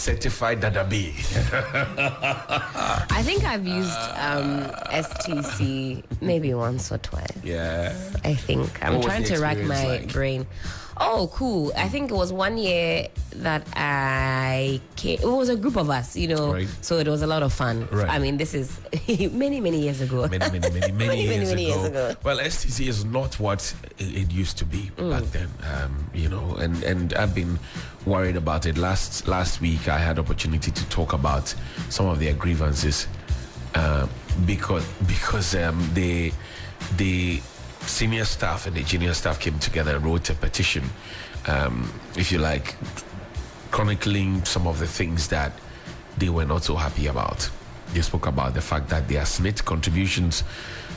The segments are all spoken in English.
certified Dadabe. I think I've used STC maybe once or twice. Yeah. I think. I'm What was trying the to rack my experience like? brain. Oh, cool. I think it was 1 year that I came. It was a group of us, Right. So it was a lot of fun. Right. I mean, this is many years ago. Many years ago. Well, STC is not what it used to be back then, and I've been worried about it. Last week, I had opportunity to talk about some of their grievances because the senior staff and the junior staff came together and wrote a petition, if you like, chronicling some of the things that they were not so happy about. They spoke about the fact that their SNIT contributions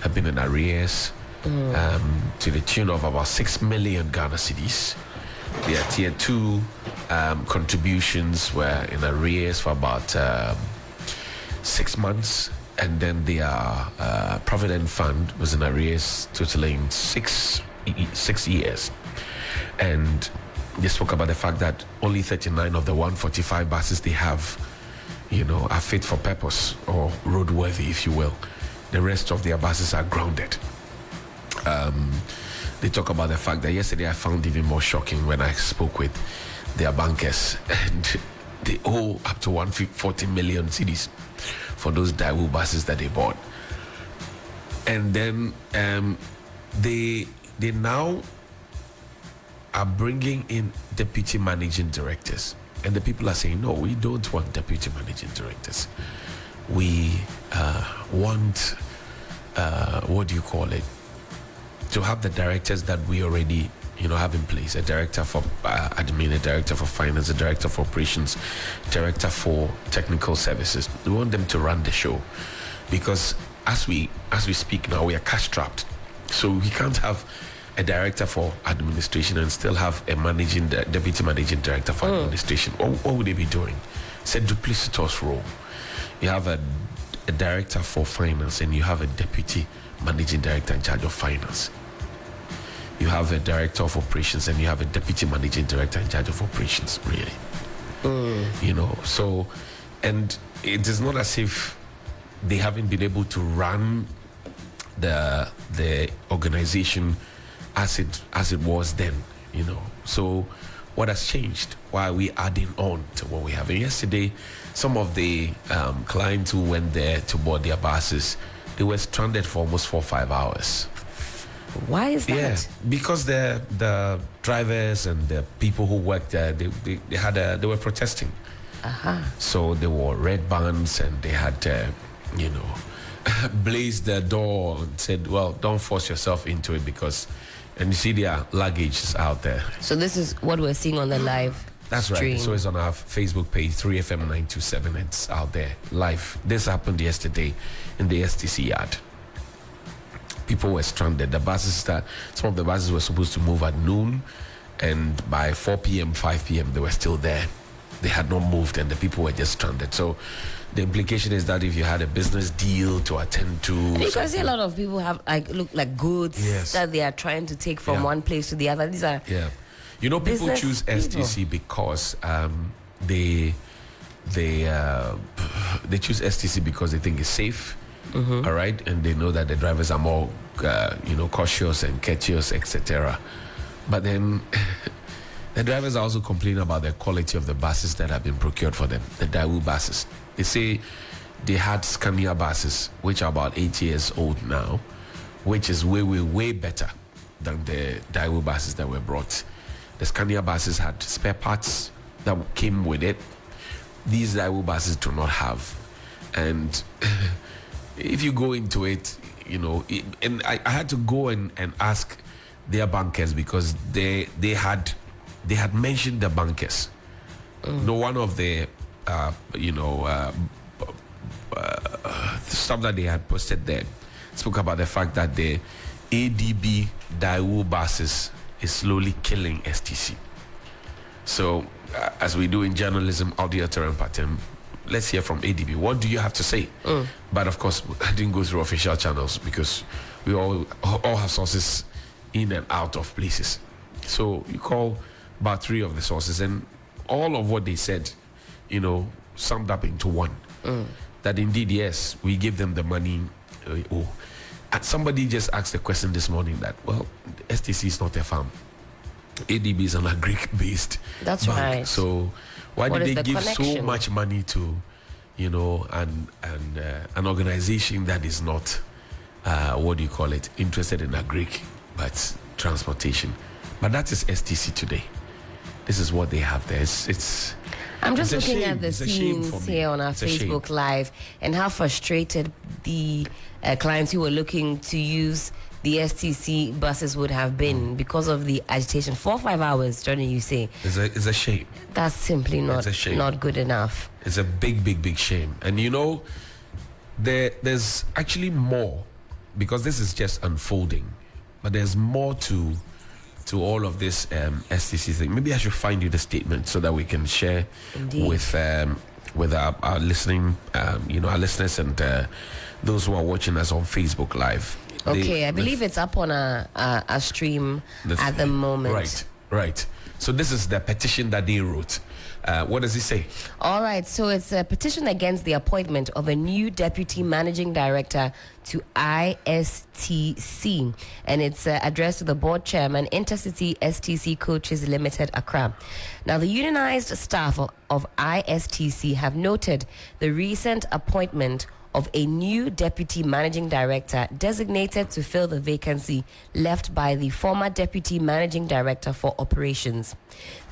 have been in arrears to the tune of about 6 million Ghana cedis. Their tier 2 contributions were in arrears for about 6 months. And then their Provident Fund was in arrears totaling 6 years. And they spoke about the fact that only 39 of the 145 buses they have, are fit for purpose or roadworthy, if you will. The rest of their buses are grounded. They talk about the fact that yesterday I found even more shocking when I spoke with their bankers, and they owe up to 140 million cedis for those Daewoo buses that they bought. And then they now are bringing in deputy managing directors, and the people are saying, no, we don't want deputy managing directors. We want what do you call it, to have the directors that we already have in place: a director for admin, a director for finance, a director for operations, director for technical services. We want them to run the show, because as we speak now, we are cash strapped, so we can't have a director for administration and still have a deputy managing director for administration. What would they be doing? It's a duplicitous role. You have a director for finance, and you have a deputy managing director in charge of finance. You have a director of operations, and you have a deputy managing director in charge of operations, really. So, and it is not as if they haven't been able to run the organization as it was then, So what has changed? Why are we adding on to what we have? And yesterday, some of the clients who went there to board their buses, they were stranded for almost 4 or 5 hours. Why is that? Yeah, because the drivers and the people who worked there, they were protesting. So they wore red bands, and they had blazed their door and said, well, don't force yourself into it, because, and you see their luggage is out there. So this is what we're seeing on the live That's stream. Right. So it's on our Facebook page, 3FM927. It's out there live. This happened yesterday in the STC yard. People were stranded. Some of the buses were supposed to move at noon, and by 4 p.m., 5 p.m., they were still there. They had not moved, and the people were just stranded. So the implication is that if you had a business deal to attend to, because a lot of people have look like goods that they are trying to take from one place to the other. These are people choose STC because they choose STC because they think it's safe. All right, and they know that the drivers are more cautious and courteous, etc. But then the drivers are also complaining about the quality of the buses that have been procured for them, the Daewoo buses. They say they had Scania buses, which are about 8 years old now, which is way better than the Daewoo buses that were brought. The Scania buses had spare parts that came with it. These Daewoo buses do not have. And if you go into it, and I had to go and ask their bankers, because they had mentioned the bankers. No one of the stuff that they had posted there spoke about the fact that the ADB Daewoo buses is slowly killing STC. So, as we do in journalism, audio terrain pattern, let's hear from ADB. What do you have to say? But of course, I didn't go through official channels, because we all have sources in and out of places. So you call about 3 of the sources, and all of what they said summed up into one. That indeed, yes, we give them the money. And somebody just asked the question this morning that, well, STC is not a farm. ADB is an agri-based That's bank. right. So why What did is they the give so connection? much money to, an organization that is not, interested in agri, but transportation? But that is STC today. This is what they have there. I'm just it's a looking shame. at the It's a shame for scenes me. here on our It's a shame. Facebook Live and how frustrated the clients who were looking to use the STC buses would have been because of the agitation. 4 or 5 hours, Johnny, you say. It's a shame. That's simply It's a shame. not good enough. It's a big, big, big shame. And there's actually more, because this is just unfolding, but there's more to all of this STC thing. Maybe I should find you the statement so that we can share Indeed. with our listening, our listeners and those who are watching us on Facebook Live. Okay, I believe it's up on a stream at the moment. Right. So this is the petition that they wrote. What does it say? All right, so it's a petition against the appointment of a new deputy managing director to ISTC, and it's addressed to the board chairman, Intercity STC Coaches Limited, Accra. Now, the unionized staff of ISTC have noted the recent appointment of a new deputy managing director designated to fill the vacancy left by the former deputy managing director for operations.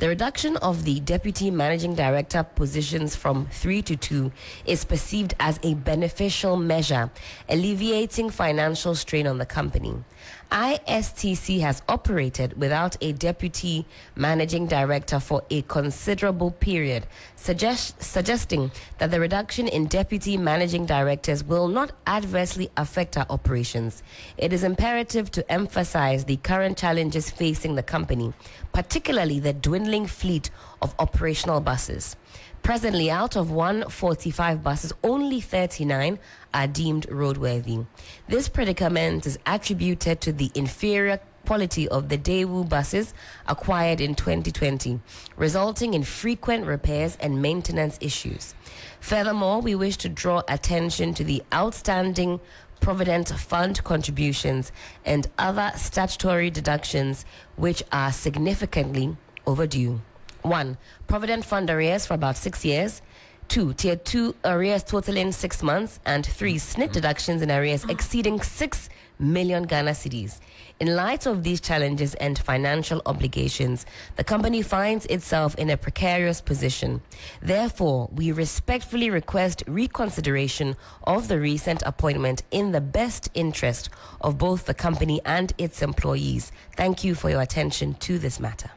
The reduction of the deputy managing director positions from 3 to 2 is perceived as a beneficial measure, alleviating financial strain on the company. ISTC has operated without a deputy managing director for a considerable period, suggesting that the reduction in deputy managing directors will not adversely affect our operations. It is imperative to emphasize the current challenges facing the company, particularly the dwindling fleet of operational buses. Presently, out of 145 buses, only 39 are deemed roadworthy. This predicament is attributed to the inferior quality of the Daewoo buses acquired in 2020, resulting in frequent repairs and maintenance issues. Furthermore, we wish to draw attention to the outstanding Provident Fund contributions and other statutory deductions which are significantly overdue. 1. Provident Fund arrears for about 6 years. 2. Tier 2 arrears totaling 6 months. And 3. SNIT deductions in arrears exceeding 6 million Ghana cedis. In light of these challenges and financial obligations, the company finds itself in a precarious position. Therefore, we respectfully request reconsideration of the recent appointment in the best interest of both the company and its employees. Thank you for your attention to this matter.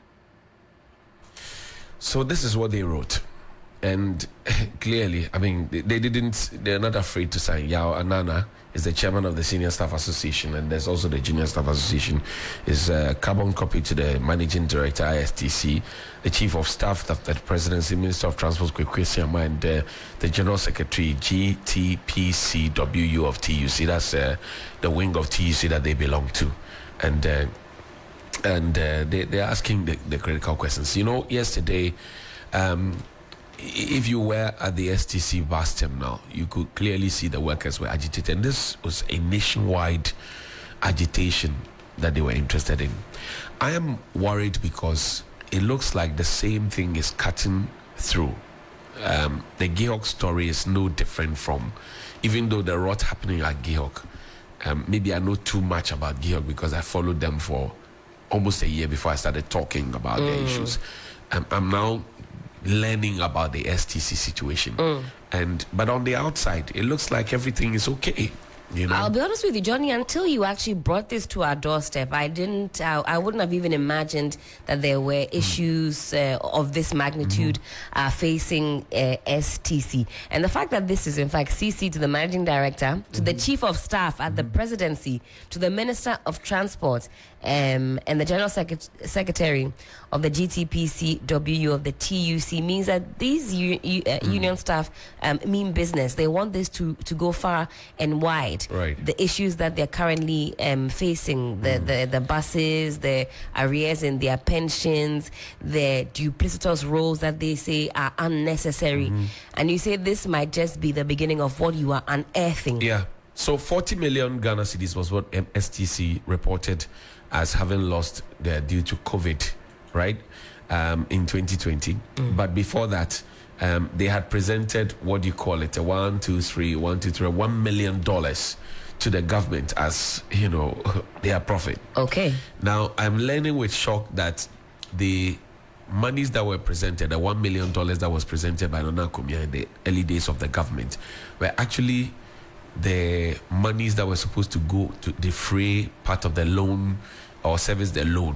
So this is what they wrote. And clearly, they're not afraid to sign. Yaw Anaana is the chairman of the Senior Staff Association, and there's also the Junior Staff Association, is a carbon copy to the Managing Director, ISTC, the Chief of Staff of the Presidency, Minister of Transport, Kwesiama, and the General Secretary, GTPCWU of TUC. That's the wing of TUC that they belong to. And they're asking the critical questions. Yesterday, if you were at the STC bus terminal, you could clearly see the workers were agitated. And this was a nationwide agitation that they were interested in. I am worried because it looks like the same thing is cutting through. The Georg story is no different from, even though there are rot happening at Georg. Maybe I know too much about Georg because I followed them for almost a year before I started talking about their issues. I'm now learning about the STC situation. But on the outside, it looks like everything is okay. I'll be honest with you, Johnny, until you actually brought this to our doorstep, I wouldn't have even imagined that there were issues of this magnitude facing STC. And the fact that this is in fact CC to the Managing Director, to the Chief of Staff at the Presidency, to the Minister of Transport, and the General Secretary of the GTPCWU of the TUC means that these union staff mean business. They want this to go far and wide. aside, Right. the issues that they're currently facing, the buses, the arrears in their pensions, the duplicitous roles that they say are unnecessary, and you say this might just be the beginning of what you are unearthing. Yeah. So 40 million Ghana cedis was what STC reported as having lost due to COVID, right? In 2020. But before that, they had presented what do you call it, a $1 million to the government as, you know, their profit. Okay. Now, I'm learning with shock that the monies that were presented, the $1 million that was presented by Nana Kumia in the early days of the government, were actually the monies that were supposed to go to defray part of the loan or service the loan,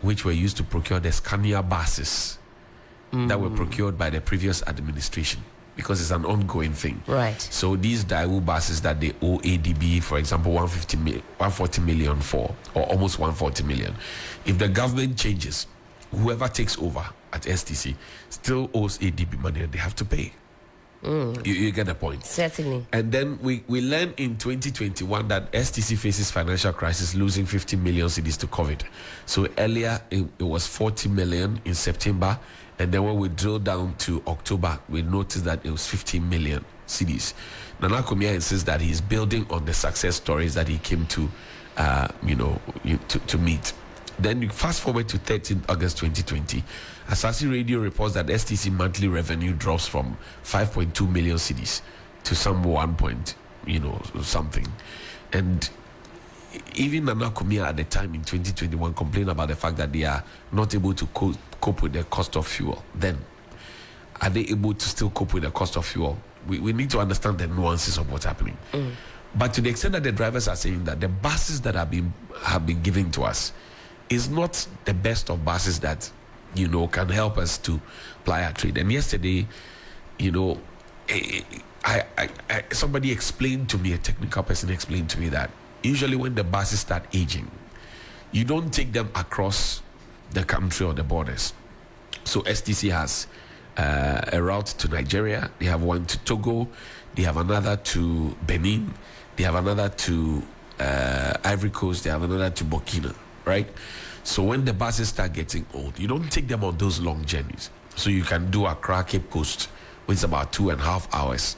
which were used to procure the Scania buses that were procured by the previous administration, because it's an ongoing thing. Right. So these Daewoo buses that they owe ADB, for example, 140 million for, or almost 140 million. If the government changes, whoever takes over at STC still owes ADB money and they have to pay. You get the point. Certainly. And then we learned in 2021 that STC faces financial crisis, losing 50 million cedis to COVID. So earlier it was 40 million in September, and then when we drilled down to October, we noticed that it was 15 million cedis. Nana Kumia insists that he's building on the success stories that he came to, to meet. Then you fast forward to 13 August 2020. Asasi Radio reports that STC monthly revenue drops from 5.2 million cedis to some something. And even Nana Kumia at the time in 2021 complained about the fact that they are not able to cope with the cost of fuel. Then, are they able to still cope with the cost of fuel? We need to understand the nuances of what's happening. But to the extent that the drivers are saying that the buses that have been given to us is not the best of buses that, can help us to ply our trade. And yesterday, somebody explained to me, a technical person explained to me that usually when the buses start aging, you don't take them across the country or the borders. So STC has a route to Nigeria, they have one to Togo, they have another to Benin, they have another to Ivory Coast, they have another to Burkina, right? So when the buses start getting old, you don't take them on those long journeys. So you can do Accra Cape Coast, which is about 2.5 hours.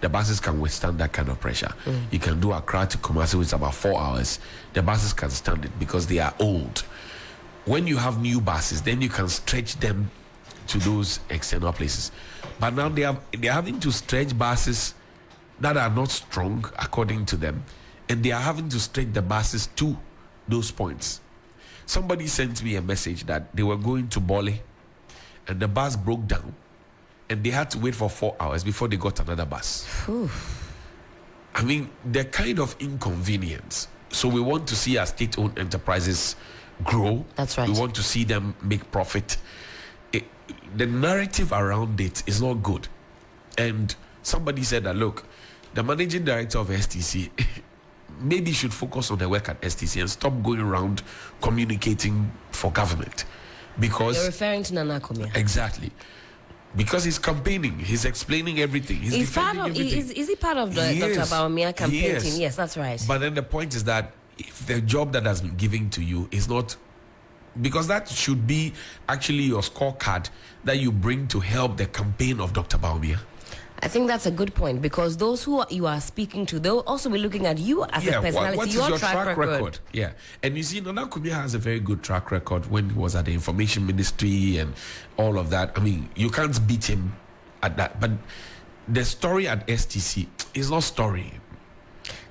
The buses can withstand that kind of pressure. You can do Accra to Kumasi, which is about 4 hours. The buses can stand it because they are old. When you have new buses, then you can stretch them to those external places. But now they're having to stretch buses that are not strong, according to them, and they are having to stretch the buses to those points. Somebody sent me a message that they were going to Bole and the bus broke down and they had to wait for 4 hours before they got another bus. I mean, the kind of inconvenience. So we want to see our state-owned enterprises grow. That's right. We want to see them make profit. The narrative around it is not good. And somebody said that, look, the managing director of STC maybe should focus on the work at STC and stop going around communicating for government. Because you're referring to Nana Kumia. Exactly. Because he's campaigning, he's explaining everything. He's defending everything. Is he part of the Dr. Bawumia campaign team? Yes, that's right. But then the point is that if the job that has been given to you is not, because that should be actually your scorecard that you bring to help the campaign of Dr. Bawumia. I think that's a good point, because those who you are speaking to, they'll also be looking at you as a personality. What is your track record? Yeah. And you see, Nana Kumia has a very good track record when he was at the Information Ministry and all of that. I mean, you can't beat him at that. But the story at STC is not story.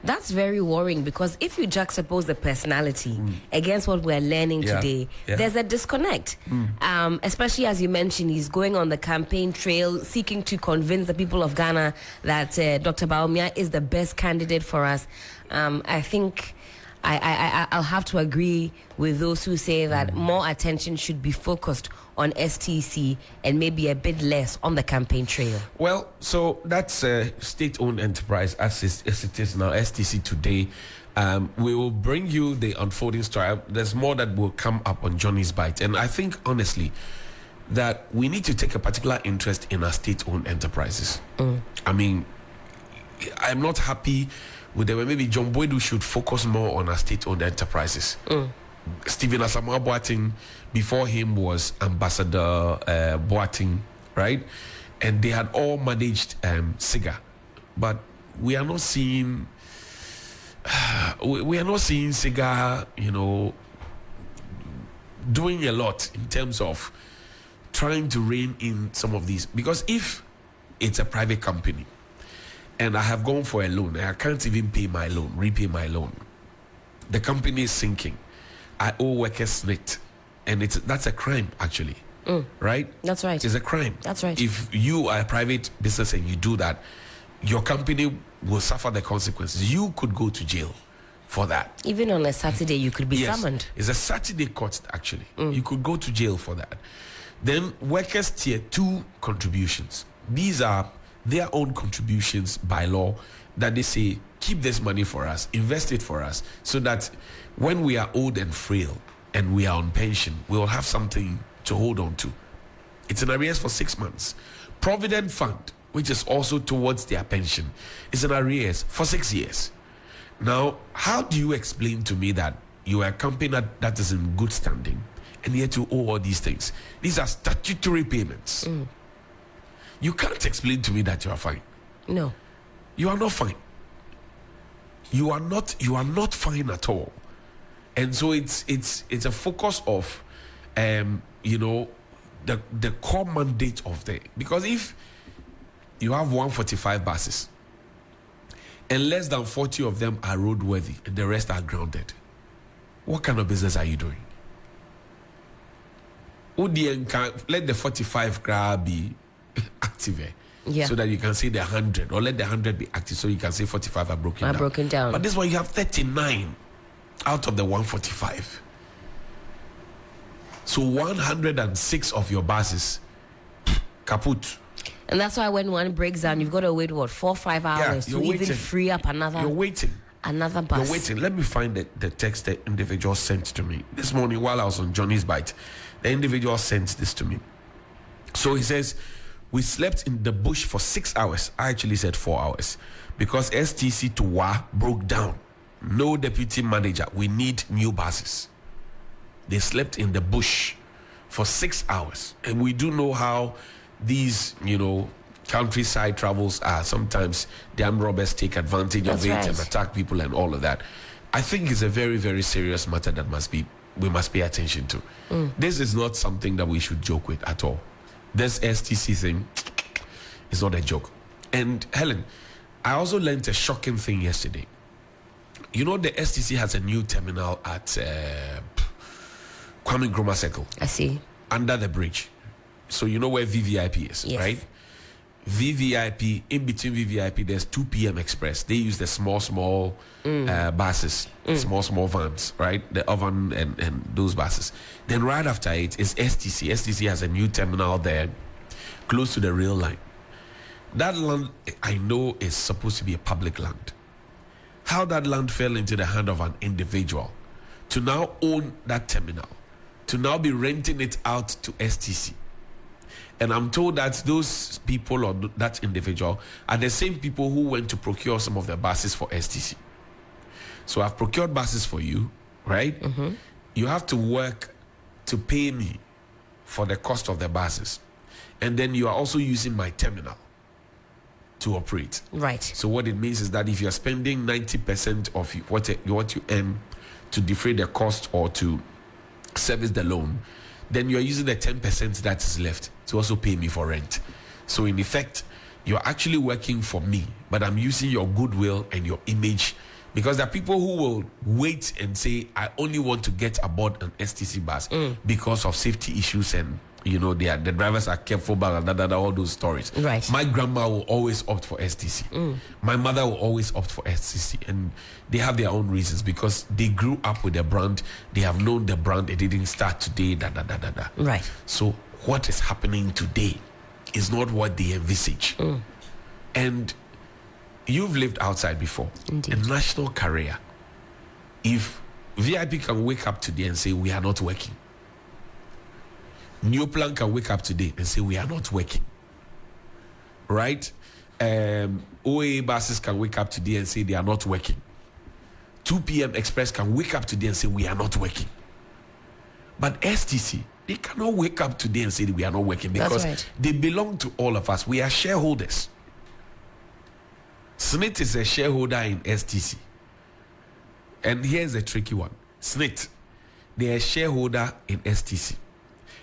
That's very worrying, because if you juxtapose the personality against what we're learning today, there's a disconnect. Especially as you mentioned, he's going on the campaign trail, seeking to convince the people of Ghana that Dr. Bawumia is the best candidate for us. I think I'll have to agree with those who say that more attention should be focused on STC and maybe a bit less on the campaign trail. Well, so that's a state-owned enterprise as it is now, STC today. We will bring you the unfolding story. There's more that will come up on Johnny's Bite. And I think, honestly, that we need to take a particular interest in our state-owned enterprises. I mean, I'm not happy with them, maybe John Boydu should focus more on our state-owned enterprises. Stephen Asamoah Boateng, before him was Ambassador Boateng, right? And they had all managed SIGA, but we are not seeing SIGA, doing a lot in terms of trying to rein in some of these. Because if it's a private company and I have gone for a loan and I can't even repay my loan, the company is sinking, I owe workers net, and that's a crime actually. Right? That's right. It's a crime. That's right. If you are a private business and you do that, your company will suffer the consequences. You could go to jail for that. Even on a Saturday, you could be summoned. It's a Saturday court, actually. You could go to jail for that. Then workers tier 2 contributions. These are their own contributions by law that they say, keep this money for us, invest it for us, so that when we are old and frail and we are on pension, we will have something to hold on to. It's in arrears for 6 months. Provident Fund, which is also towards their pension, is in arrears for 6 years. Now, how do you explain to me that you are a company that is in good standing and yet you owe all these things? These are statutory payments. You can't explain to me that you are fine. No. You are not fine. You are not fine at all. And so it's a focus of the core mandate of because if you have 145 buses and less than 40 of them are roadworthy and the rest are grounded, what kind of business are you doing? Let the 45 be active, so that you can say the 100, or let the 100 be active so you can say 45 are broken down. But this one you have 39 out of the 145. So 106 of your buses kaput. And that's why when one breaks down, you've got to wait 4 or 5 hours to even free up another. You're waiting. Another bus. You're waiting. Let me find the text the individual sent to me this morning while I was on Johnny's Bite. The individual sent this to me. So he says, we slept in the bush for 6 hours. I actually said 4 hours because STC to WA broke down. No deputy manager. We need new buses. They slept in the bush for 6 hours. And we do know how these, countryside travels are. Sometimes the armed robbers take advantage of it and attack people and all of that. I think it's a very, very serious matter that we must pay attention to. This is not something that we should joke with at all. This STC thing is not a joke. And Helen, I also learned a shocking thing yesterday. The STC has a new terminal at Kwame Nkrumah Circle. I see. Under the bridge. So you know where VVIP is, right? VVIP, in between VVIP, there's 2 PM Express. They use the small buses, small vans, right? The oven and those buses. Then right after it is STC. STC has a new terminal there, close to the rail line. That land, I know, is supposed to be a public land. How that land fell into the hand of an individual to now own that terminal, to now be renting it out to STC. And I'm told that those people or that individual are the same people who went to procure some of the buses for STC. So I've procured buses for you, right? You have to work to pay me for the cost of the buses. And then you are also using my terminal to operate. Right. So what it means is that if you're spending 90% of what you earn to defray the cost or to service the loan, then you're using the 10% that is left to also pay me for rent. So in effect, you're actually working for me, but I'm using your goodwill and your image, because there are people who will wait and say, I only want to get aboard an STC bus because of safety issues and the drivers are careful, all those stories. Right. My grandma will always opt for STC. My mother will always opt for STC, and they have their own reasons because they grew up with the brand. They have known the brand. It didn't start today. Right. So what is happening today is not what they envisage. And you've lived outside before. Indeed. A national career. If VIP can wake up today and say we are not working, New Plan can wake up today and say we are not working, right? OA buses can wake up today and say they are not working. 2 p.m. Express can wake up today and say we are not working. But STC, they cannot wake up today and say we are not working because they belong to all of us. We are shareholders. SNIT is a shareholder in STC. And here's a tricky one. SNIT, they are a shareholder in STC.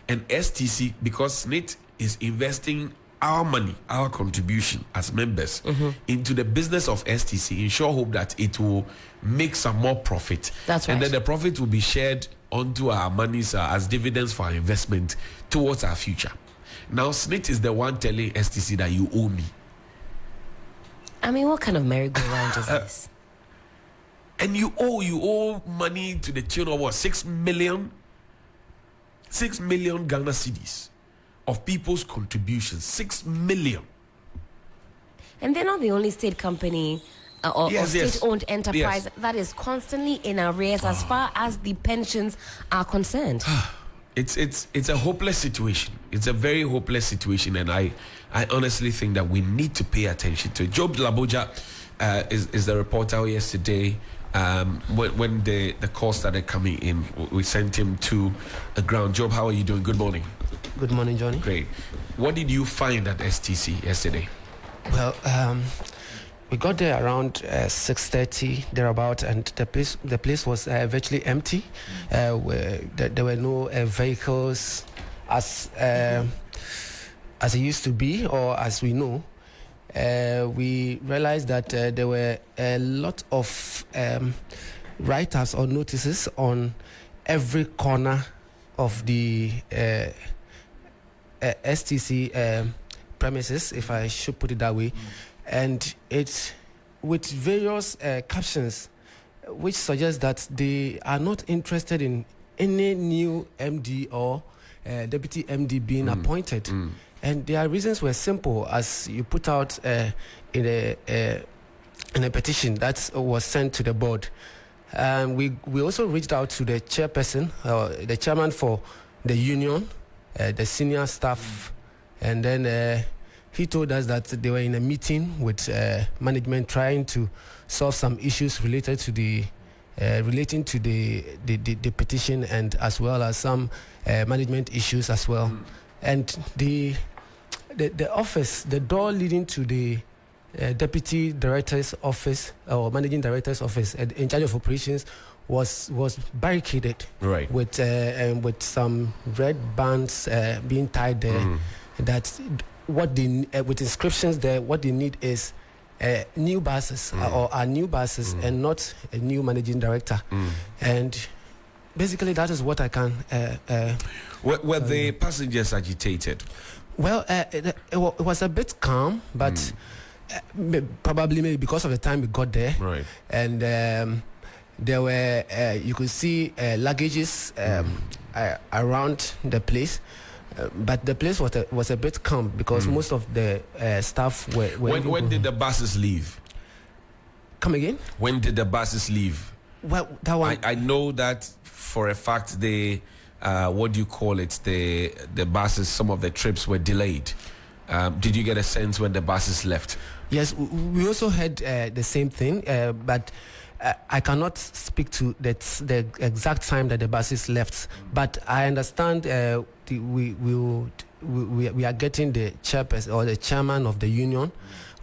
And STC, because SNIT is investing our money, our contribution as members into the business of STC, in sure hope that it will make some more profit. That's right. And then the profit will be shared onto our monies as dividends for our investment towards our future. Now, SNIT is the one telling STC that you owe me. I mean, what kind of merry-go-round is this? And you owe money to the tune of what, 6 million? 6 million Ghana cedis of people's contributions. 6 million. And they're not the only state company or state-owned enterprise that is constantly in arrears as far as the pensions are concerned. It's a hopeless situation. It's a very hopeless situation, and I honestly think that we need to pay attention to it. Job Laboja is the reporter yesterday. When the call started coming in, we sent him to the ground. Job, how are you doing? Good morning. Good morning, Johnny. Great. What did you find at STC yesterday? Well, we got there around 6:30 thereabout, and the place was virtually empty. Where there were no vehicles as it used to be, or as we know. We realized that there were a lot of write-ups or notices on every corner of the STC premises, if I should put it that way. And it's with various captions which suggest that they are not interested in any new MD or deputy MD being appointed. And their reasons were simple, as you put out in a petition that was sent to the board. We also reached out to the chairperson, the chairman for the union, the senior staff, and then he told us that they were in a meeting with management trying to solve some issues related to the relating to the petition, and as well as some management issues as well. And the office, the door leading to the deputy director's office or managing director's office in charge of operations was barricaded, right, with some red bands being tied there. That what they with inscriptions there, what they need is new buses or new buses and not a new managing director. And basically that is what I can. Were the passengers agitated? Well, it was a bit calm, but probably maybe because of the time we got there. Right. And there were, you could see luggages around the place. But the place was a bit calm because most of the staff were when did the buses leave? Come again? When did the buses leave? Well, that one... I know that for a fact they... what do you call it? The buses, some of the trips were delayed. Did you get a sense when the buses left? Yes, we also heard the same thing, but I cannot speak to the exact time that the buses left. But I understand we are getting the chairperson or the chairman of the union,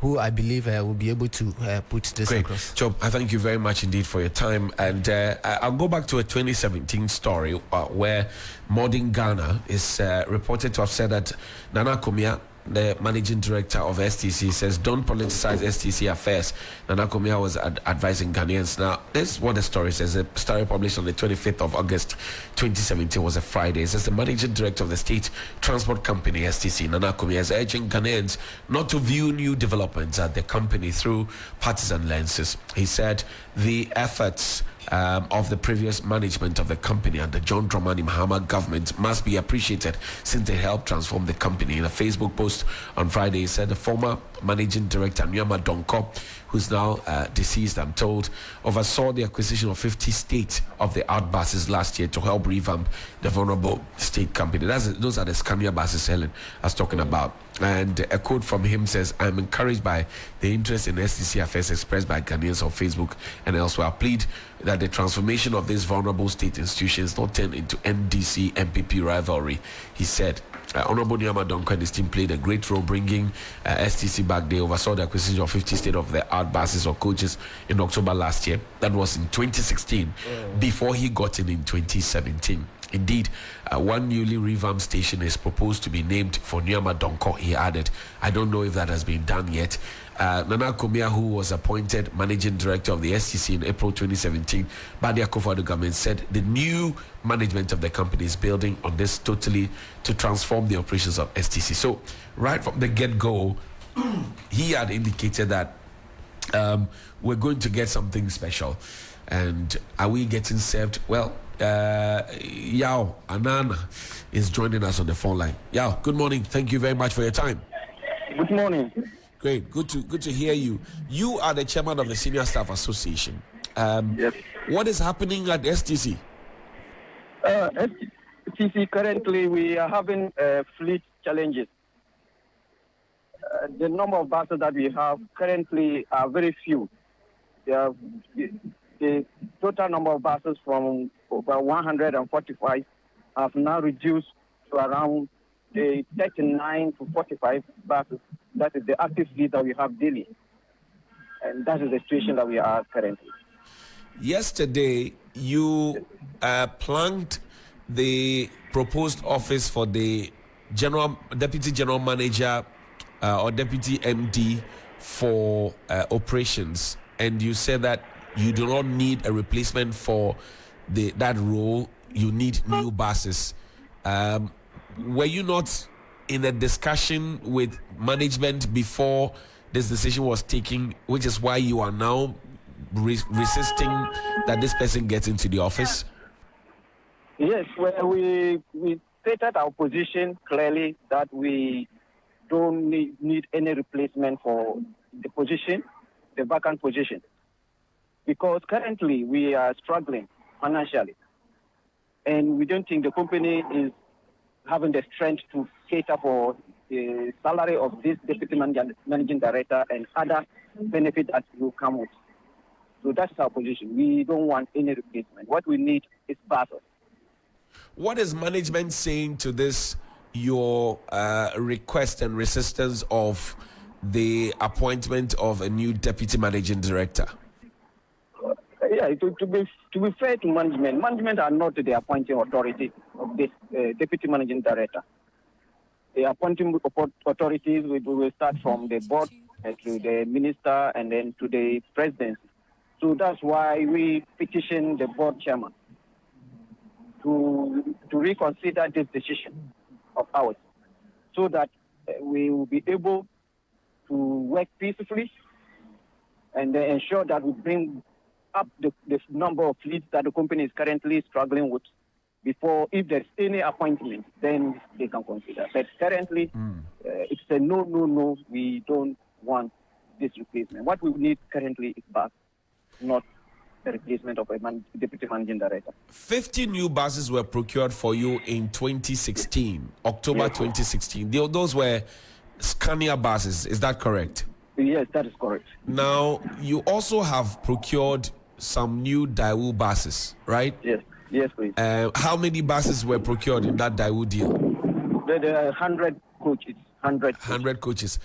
who I believe will be able to put this across. Job, I thank you very much indeed for your time. And I'll go back to a 2017 story where Modern Ghana is reported to have said that Nana Komia, the managing director of STC, says don't politicize STC affairs. Nana Komia was advising Ghanaians. Now, this is what the story says. The story published on the 25th of August 2017 was a Friday. It says the managing director of the state transport company STC, Nana Komia, is urging Ghanaians not to view new developments at the company through partisan lenses. He said the efforts of the previous management of the company and the John Dramani Mahama government must be appreciated since they helped transform the company. In a Facebook post on Friday, he said the former managing director, Nyama Donko, who's now deceased, I'm told, oversaw the acquisition of 50 state-of-the-art buses last year to help revamp the vulnerable state company. Those are the Scania buses Helen I was talking about. And a quote from him says, "I'm encouraged by the interest in STC affairs expressed by Ghanaians on Facebook and elsewhere. I plead that the transformation of these vulnerable state institutions not turn into NDC MPP rivalry," he said. Honorable Nyama Donko and his team played a great role bringing STC back. They oversaw the acquisition of 50 state-of-the-art buses or coaches in October last year. That was in 2016, before he got in 2017. Indeed, one newly revamped station is proposed to be named for Nyama Donko, he added. I don't know if that has been done yet. Nana Komia, who was appointed managing director of the STC in April 2017 by the Akufo-Addo government, said the new management of the company is building on this totally to transform the operations of STC. So, right from the get-go, he had indicated that we're going to get something special. And are we getting served? Well, Yaw Anaana is joining us on the phone line. Yaw, good morning. Thank you very much for your time. Good morning. Great, good to hear you. You are the chairman of the Senior Staff Association. Yes. What is happening at STC? STC currently we are having fleet challenges. The number of buses that we have currently are very few. The total number of buses from over 145 have now reduced to around 39 to 45 buses. That is the active fleet that we have daily. And that is the situation that we are currently. Yesterday, you planked the proposed office for the deputy general manager or deputy MD for operations, and you said that you do not need a replacement for that role. You need new buses. Were you not in a discussion with management before this decision was taken, which is why you are now resisting that this person gets into the office? Yes, well, we stated our position clearly that we don't need any replacement for the position, the vacant position. Because currently we are struggling financially. And we don't think the company is having the strength to cater for the salary of this deputy managing director and other benefits that will come with. So that's our position. We don't want any replacement. What we need is buses. What is management saying to this, your request and resistance of the appointment of a new deputy managing director? Yeah, to be fair to management are not the appointing authority of this deputy managing director. The appointing authorities will start from the board to the minister and then to the presidency. So that's why we petition the board chairman to reconsider this decision of ours, so that we will be able to work peacefully and ensure that we bring up the number of fleets that the company is currently struggling with. Before, if there's any appointment, then they can consider. But currently, it's a no. We don't want this replacement. What we need currently is bus, not the replacement of a deputy managing director. 50 new buses were procured for you in 2016, October 2016. Those were Scania buses, is that correct? Yes, that is correct. Now, you also have procured some new Daewoo buses, right? Yes, please. How many buses were procured in that Daewoo deal? There are 100 coaches. 100 coaches.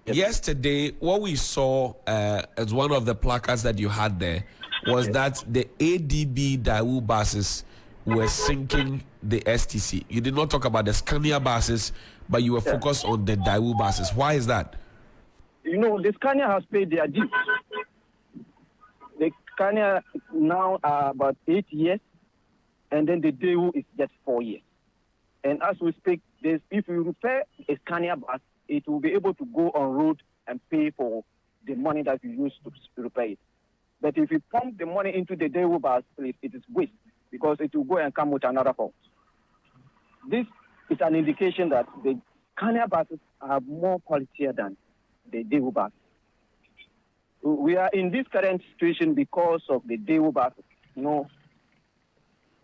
Yes. Yesterday, what we saw as one of the placards that you had there was that the ADB Daewoo buses were sinking the STC. You did not talk about the Scania buses, but you were focused on the Daewoo buses. Why is that? You know, the Scania has paid their dues. The Scania now are about 8 years, and then the Daewoo is just 4 years. And as we speak, if you repair a Scania bus, it will be able to go on road and pay for the money that you use to repair it. But if you pump the money into the Daewoo bus, it is waste, because it will go and come with another fault. This is an indication that the Scania buses are more quality than the Daewoo bus. We are in this current situation because of the Daewoo bus.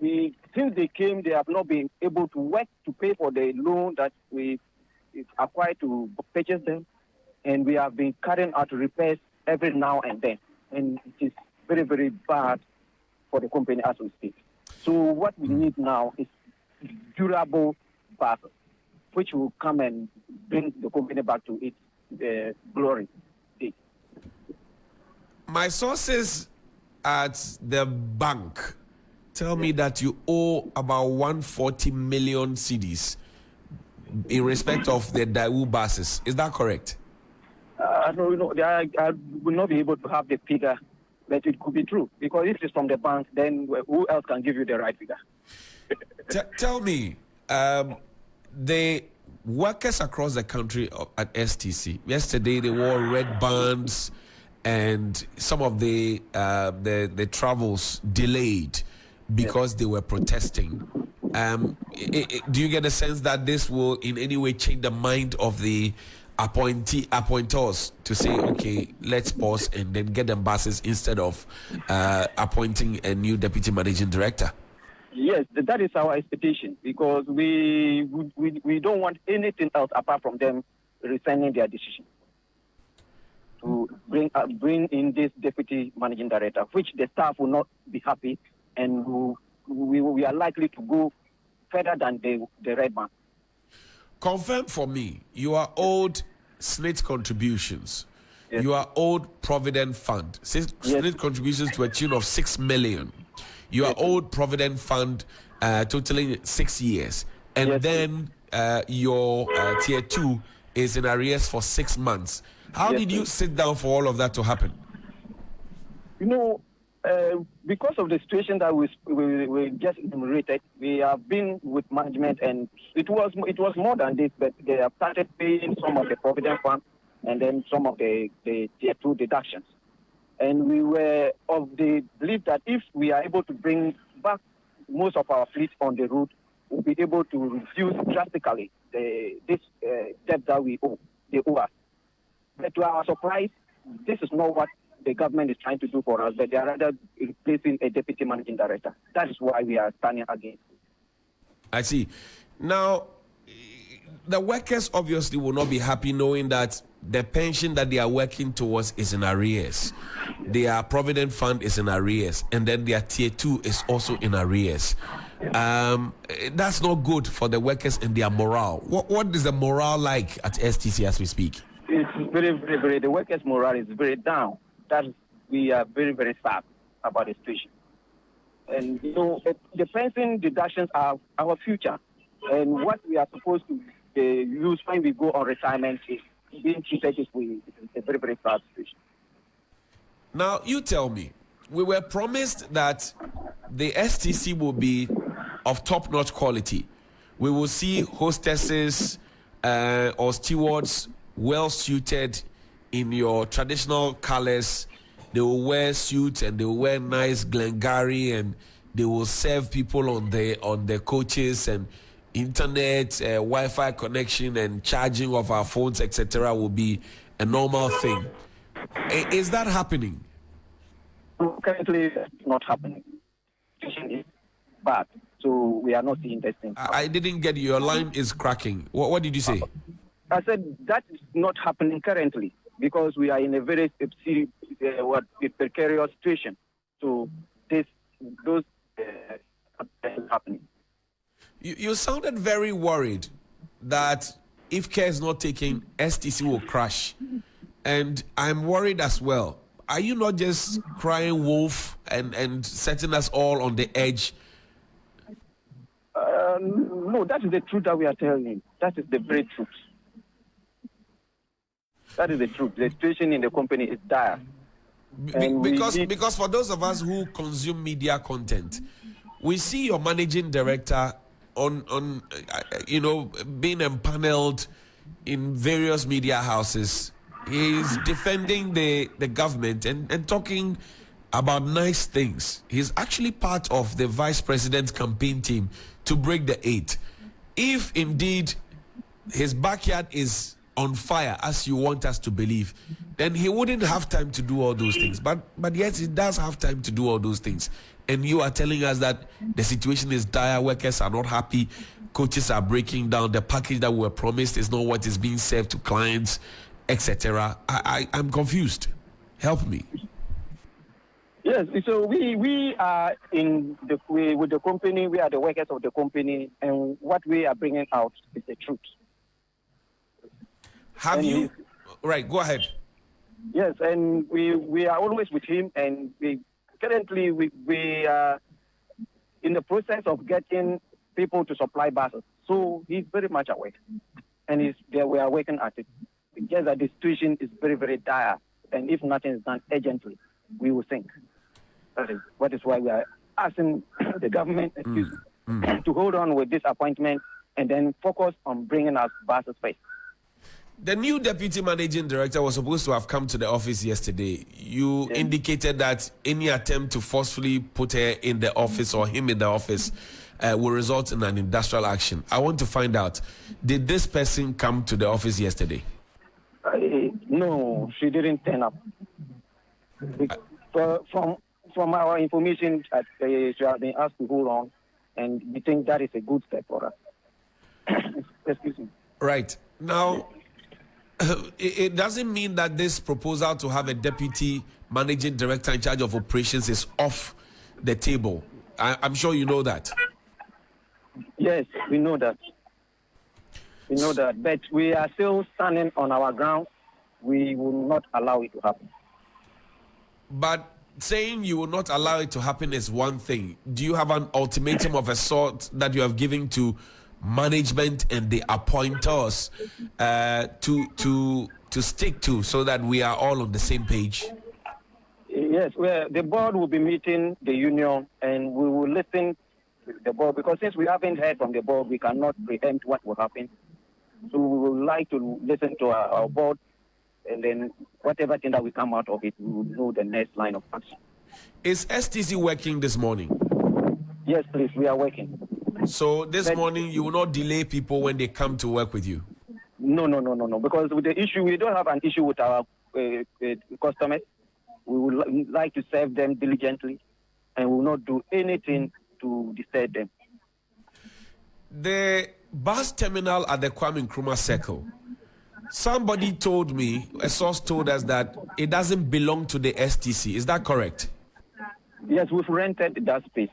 Since they came, they have not been able to work to pay for the loan that we acquired to purchase them, and we have been carrying out repairs every now and then, and it is very, very bad for the company as we speak. So what we need now is durable buses, which will come and bring the company back to its glory. My sources at the bank tell me that you owe about 140 million cedis in respect of the Daewoo buses. Is that correct? No, I will not be able to have the figure, but it could be true. Because if it's from the bank, then who else can give you the right figure? Tell me, the workers across the country at STC, yesterday they wore red bands and some of the travels delayed because they were protesting. Do you get a sense that this will in any way change the mind of the appointers to say, okay, let's pause and then get them buses instead of appointing a new deputy managing director? Yes, that is our expectation, because we don't want anything else apart from them resigning their decision to bring in this deputy managing director, which the staff will not be happy, and we are likely to go further than the red man. Confirm for me, you are owed SNIT contributions. Yes. You are owed Provident Fund. SNIT contributions to a tune of 6 million. You are owed Provident Fund totaling 6 years. And then your tier 2 is in arrears for 6 months. How did you sit down for all of that to happen? Because of the situation that we just enumerated, we have been with management, and it was more than this, but they have started paying some of the Provident Fund and then some of the tier 2 deductions. And we were of the belief that if we are able to bring back most of our fleet on the route, we'll be able to reduce drastically this debt that they owe us. But to our surprise, this is not what the government is trying to do for us, but they are rather replacing a deputy managing director. That is why we are standing against. I see. Now, the workers obviously will not be happy knowing that the pension that they are working towards is in arrears. Their Provident Fund is in arrears, and then their tier 2 is also in arrears. That's not good for the workers and their morale. What is the morale like at STC as we speak? It's very, very, very, the workers' morale is very down. We are very, very sad about the situation. And, the pension deductions are our future. And what we are supposed to use when we go on retirement is being treated this way. It's a very, very sad situation. Now, you tell me, we were promised that the STC will be of top-notch quality. We will see hostesses or stewards well-suited in your traditional colors. They will wear suits and they will wear nice Glengarry, and they will serve people on the coaches, and internet, Wi-Fi connection and charging of our phones, etc. will be a normal thing. Is that happening? Currently, it's not happening. The situation is bad, so we are not seeing this thing. I didn't get you. Your line is cracking. What did you say? I said that is not happening currently because we are in a very serious, precarious situation. So those are happening. You sounded very worried that if care is not taken, STC will crash. And I'm worried as well. Are you not just crying wolf and setting us all on the edge? No, that is the truth that we are telling you. That is the very truth. That is the truth. The situation in the company is dire. Because for those of us who consume media content, we see your managing director on being empaneled in various media houses. He's defending the government and talking about nice things. He's actually part of the vice president's campaign team to break the 8. If indeed his backyard is on fire as you want us to believe, then he wouldn't have time to do all those things. But yes, he does have time to do all those things. And you are telling us that the situation is dire, workers are not happy, coaches are breaking down, the package that we were promised is not what is being served to clients, etc. I'm confused. Help me. Yes, so we are with the company, we are the workers of the company, and what we are bringing out is the truth. Right, go ahead. Yes, and we are always with him, and currently we are in the process of getting people to supply buses. So he's very much aware, and we are working at it. It's just that the situation is very, very dire, and if nothing is done urgently, we will sink. That is why we are asking the government to hold on with this appointment and then focus on bringing us buses first. The new deputy managing director was supposed to have come to the office yesterday. You indicated that any attempt to forcefully put her in the office or him in the office will result in an industrial action. I want to find out, did this person come to the office yesterday? No, she didn't turn up. From our information, she has been asked to hold on, and we think that is a good step for us. Excuse me. Right. Now, it doesn't mean that this proposal to have a deputy managing director in charge of operations is off the table. I'm sure you know that. Yes, we know that. We know that, but we are still standing on our ground. We will not allow it to happen. But saying you will not allow it to happen is one thing. Do you have an ultimatum of a sort that you have given to management and the appointers to stick to, so that we are all on the same page? Yes, the board will be meeting the union, and we will listen to the board, because since we haven't heard from the board, we cannot preempt what will happen. So we would like to listen to our board, and then whatever thing that will come out of it, we will know the next line of action. Is STC working this morning? Yes, please, we are working. So this morning you will not delay people when they come to work with you? No, because with the issue, we don't have an issue with our customers. We would like to serve them diligently, and we will not do anything to disturb them. The bus terminal at the Kwame Nkrumah Circle, somebody told me, a source told us that it doesn't belong to the STC. Is that correct? Yes, we've rented that space.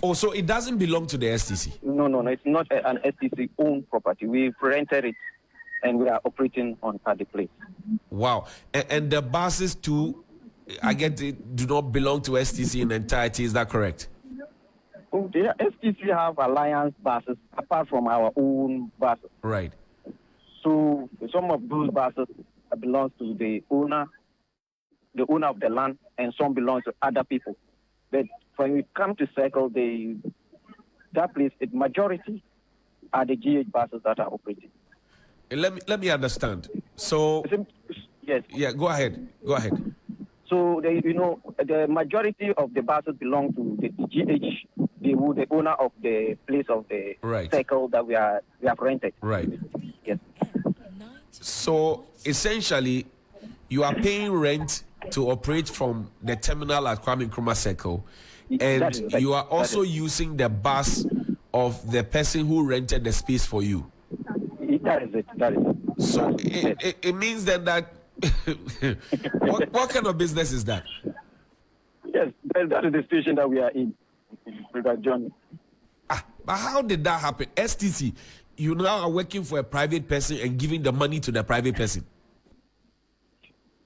Oh, so it doesn't belong to the STC? No, it's not an STC owned property. We've rented it, and we are operating at the place. Wow. And the buses too, I get it, do not belong to STC in entirety. Is that correct? The STC have alliance buses apart from our own buses. Right. So some of those buses belong to the owner of the land, and some belong to other people. But when we come to Circle, that place, the majority are the GH buses that are operating. Let me understand. So yes. Yeah, go ahead. So the majority of the buses belong to the GH, the owner of the place of the Circle that we have rented. Right. Yes. So essentially, you are paying rent to operate from the terminal at Kwame Nkrumah Circle, and you are also using the bus of the person who rented the space for you. That is it. So it means then that what kind of business is that? Yes, that is the situation that we are in, Brother John. But how did that happen? STC, you now are working for a private person and giving the money to the private person.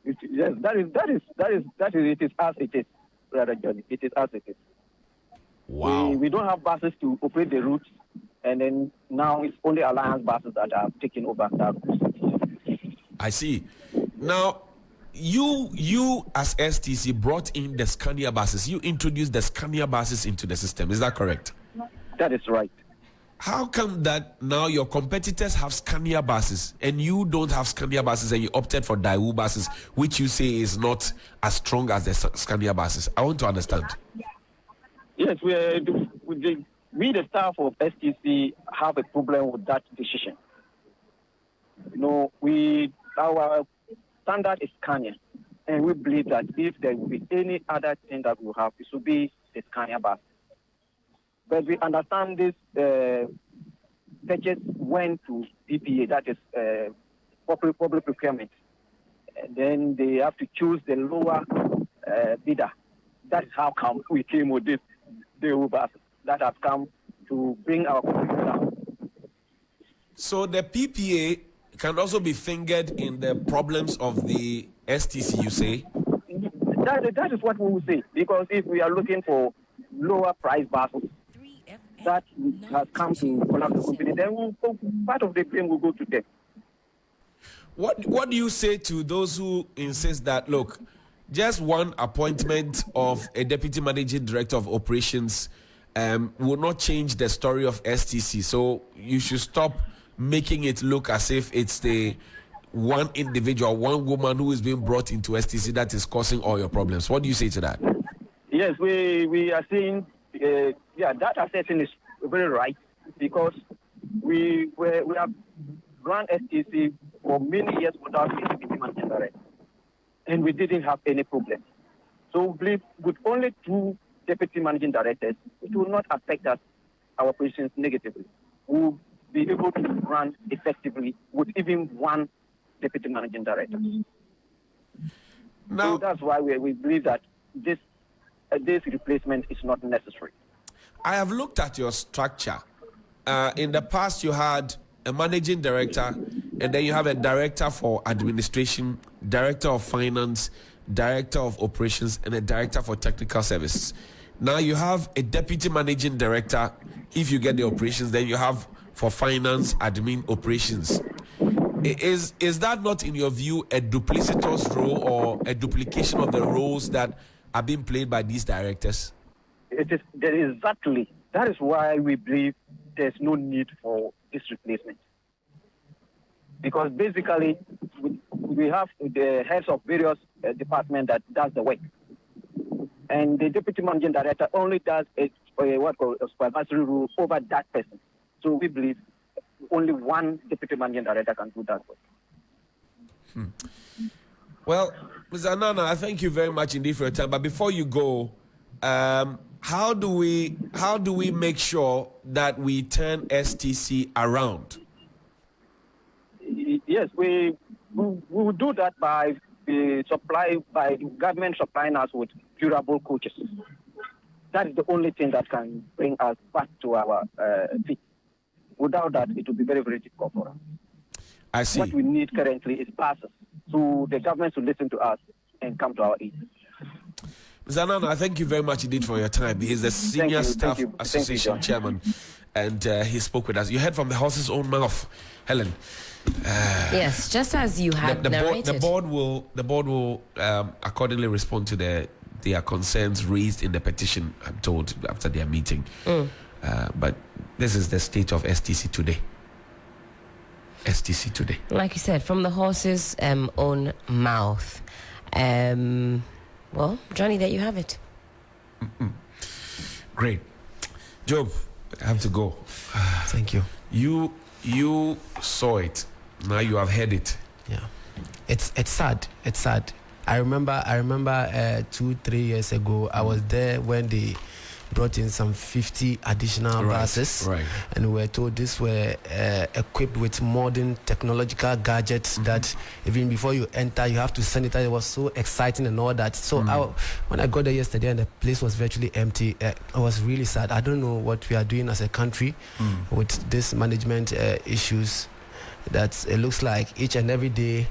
Yes, that is it is as it is, Brother John. It is as it is. Wow. We don't have buses to operate the routes, and then now it's only alliance buses that are taking over that. I see. Now, you as STC brought in the Scania buses. You introduced the Scania buses into the system. Is that correct? That is right. How come that now your competitors have Scania buses and you don't have Scania buses, and you opted for Daewoo buses, which you say is not as strong as the Scania buses? I want to understand. Yes, we the staff of STC have a problem with that decision. Our standard is Scania, and we believe that if there will be any other thing that we have, it should be the Scania bus. But we understand this purchase went to PPA, that is public procurement. And then they have to choose the lower bidder. That's how come we came with this the bus that has come to bring our cost down. So the PPA can also be fingered in the problems of the STC, you say? That is what we will say, because if we are looking for lower price buses that has come to collapse the company, then part of the blame will go to them. What do you say to those who insist that, look, just one appointment of a deputy managing director of operations will not change the story of STC, so you should stop making it look as if it's the one individual, one woman who is being brought into STC that is causing all your problems? What do you say to that? Yes, we are seeing, that assessment is very right, because we have run STC for many years without a deputy managing director, and we didn't have any problem. So we believe with only 2 deputy managing directors, it will not affect us, our operations negatively. We'll be able to run effectively with even 1 deputy managing director. Now, so that's why we believe that this replacement is not necessary. I have looked at your structure. In the past, you had a managing director, and then you have a director for administration, director of finance, director of operations, and a director for technical services. Now you have a deputy managing director. If you get the operations, then you have for finance, admin, operations. Is that not, in your view, a duplicitous role or a duplication of the roles that are being played by these directors? It is exactly. That is why we believe there's no need for this replacement. Because basically, we have the heads of various departments that does the work. And the deputy managing director only does a supervisory role over that person. So we believe only 1 deputy managing director can do that work. Well, Ms. Anaana, I thank you very much indeed for your time. But before you go, how do we make sure that we turn STC around? Yes, we will do that by the government supplying us with durable coaches. That is the only thing that can bring us back to our feet. Without that, it will be very, very difficult for us. I see. What we need currently is passes. So the government should listen to us and come to our aid. Ms. Anaana, I thank you very much indeed for your time. He's the Senior Staff Association Chairman, and he spoke with us. You heard from the horse's own mouth, Helen. Yes, just as you had narrated. The board will accordingly respond to their concerns raised in the petition, I'm told, after their meeting. But this is the state of STC today. STC today. Like you said, from the horse's own mouth. Well, Johnny, there you have it. Great. Job, I have to go. Thank you. You saw it. Now you have heard it. Yeah. It's sad. It's sad. I remember 2-3 years ago, I was there when they brought in some 50 additional buses, and we were told these were equipped with modern technological gadgets that even before you enter, you have to sanitize. It was so exciting and all that. So when I got there yesterday and the place was virtually empty, I was really sad. I don't know what we are doing as a country with this management issues. That it looks like each and every day,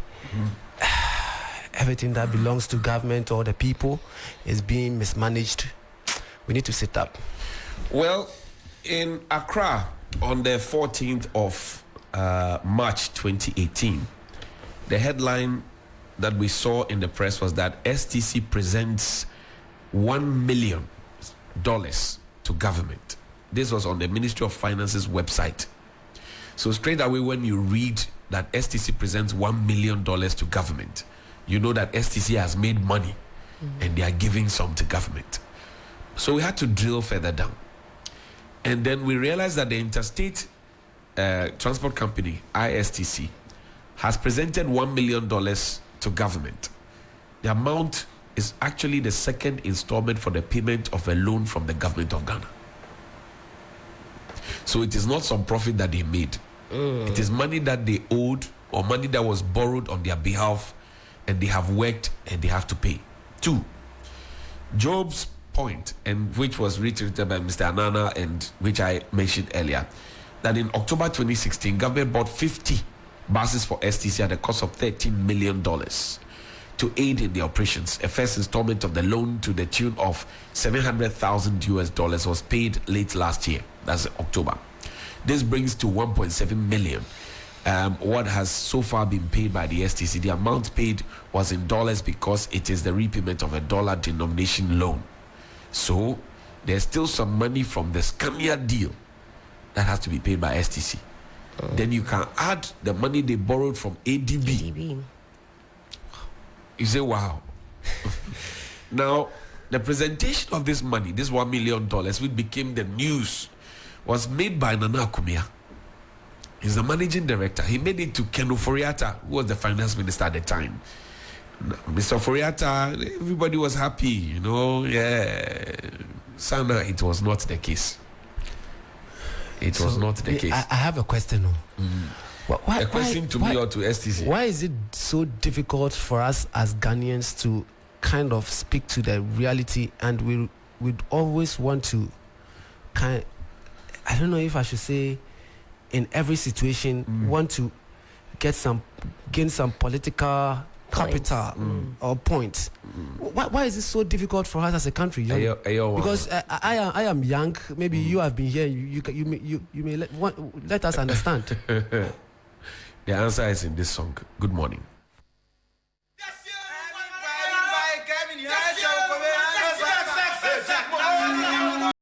everything that belongs to government or the people is being mismanaged. We need to sit up. Well, in Accra, on the 14th of March 2018, the headline that we saw in the press was that STC presents $1 million to government. This was on the Ministry of Finance's website. So straight away, when you read that STC presents $1 million to government, you know that STC has made money and they are giving some to government. So we had to drill further down. And then we realized that the Interstate Transport Company, ISTC, has presented $1 million to government. The amount is actually the second installment for the payment of a loan from the government of Ghana. So it is not some profit that they made. It is money that they owed or money that was borrowed on their behalf, and they have worked and they have to pay. 2, Job's point, and which was reiterated by Mr. Anaana and which I mentioned earlier, that in October 2016, government bought 50 buses for STC at a cost of $13 million to aid in the operations. A first installment of the loan to the tune of $700,000 was paid late last year. That's October. This brings to 1.7 million. What has so far been paid by the STC. The amount paid was in dollars because it is the repayment of a dollar denomination loan. So there's still some money from the Scania deal that has to be paid by STC. Then you can add the money they borrowed from ADB. You say, wow. Now, the presentation of this money, this $1 million, which became the news, was made by Nana Kumia. He's the managing director. He made it to Ken Oforiatta, who was the finance minister at the time. Mr. Oforiatta, everybody was happy, you know. Yeah. Sana, it was not the case. It was not the case. I have a question. A question to me or to STC. Why is it so difficult for us as Ghanaians to kind of speak to the reality, and we'd always want to I don't know if I should say, in every situation, want to gain some political capital or points. Why is it so difficult for us as a country? Because I am young. Maybe you have been here. You may let us understand. The answer is in this song. Good morning.